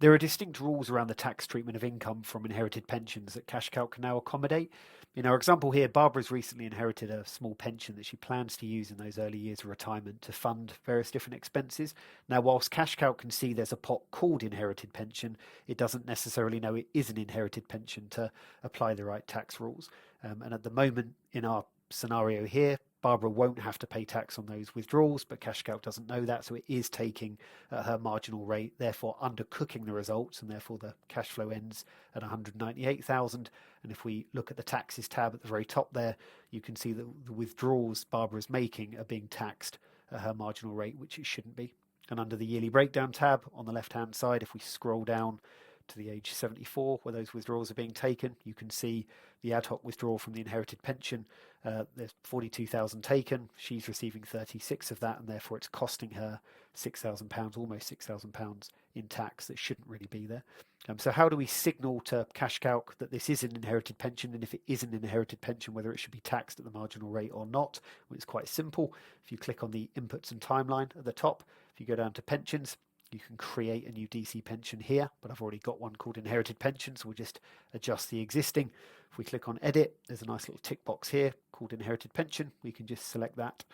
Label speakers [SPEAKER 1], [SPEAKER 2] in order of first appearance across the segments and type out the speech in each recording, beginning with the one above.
[SPEAKER 1] There are distinct rules around the tax treatment of income from inherited pensions that CashCalc can now accommodate. In our example here, Barbara's recently inherited a small pension that she plans to use in those early years of retirement to fund various different expenses. Now, whilst CashCalc can see there's a pot called inherited pension, it doesn't necessarily know it is an inherited pension to apply the right tax rules. And at the moment, in our scenario here, Barbara won't have to pay tax on those withdrawals, but CashCalc doesn't know that, so it is taking her marginal rate, therefore undercooking the results, and therefore the cash flow ends at 198,000. And if we look at the taxes tab at the very top there, you can see that the withdrawals Barbara is making are being taxed at her marginal rate, which it shouldn't be. And under the yearly breakdown tab on the left-hand side, if we scroll down to the age 74 where those withdrawals are being taken, you can see the ad hoc withdrawal from the inherited pension. There's 42,000 taken. She's receiving 36 of that, and therefore it's costing her £6,000, almost £6,000 in tax that shouldn't really be there. So how do we signal to CashCalc that this is an inherited pension, and if it is an inherited pension, whether it should be taxed at the marginal rate or not? Well, it's quite simple. If you click on the inputs and timeline at the top, if you go down to pensions, you can create a new DC pension here, but I've already got one called inherited pension, so we'll just adjust the existing. If we click on edit, there's a nice little tick box here called inherited pension. We can just select that,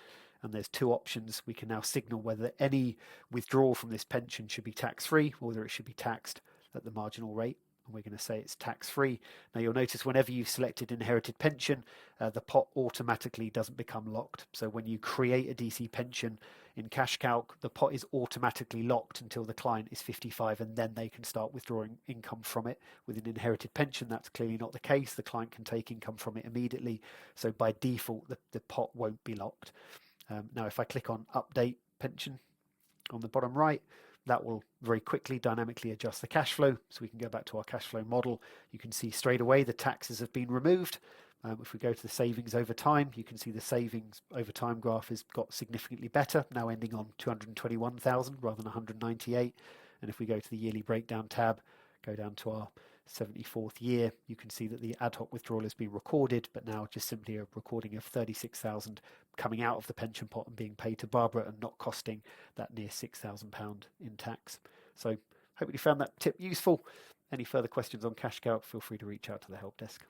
[SPEAKER 1] and there's two options. We can now signal whether any withdrawal from this pension should be tax-free or whether it should be taxed at the marginal rate. And we're going to say it's tax-free. Now you'll notice whenever you've selected inherited pension, the pot automatically doesn't become locked. So when you create a DC pension in CashCalc, the pot is automatically locked until the client is 55, and then they can start withdrawing income from it. With an inherited pension, that's clearly not the case. The client can take income from it immediately. So by default, the pot won't be locked. Now if I click on update pension on the bottom right, that will very quickly dynamically adjust the cash flow. So we can go back to our cash flow model. You can see straight away the taxes have been removed. If we go to the savings over time, you can see the savings over time graph has got significantly better, now ending on 221,000 rather than 198. And if we go to the yearly breakdown tab, go down to our 74th year, you can see that the ad hoc withdrawal has been recorded, but now just simply a recording of 36,000 coming out of the pension pot and being paid to Barbara and not costing that near £6,000 in tax. So hopefully you found that tip useful. Any further questions on CashCalc, feel free to reach out to the help desk.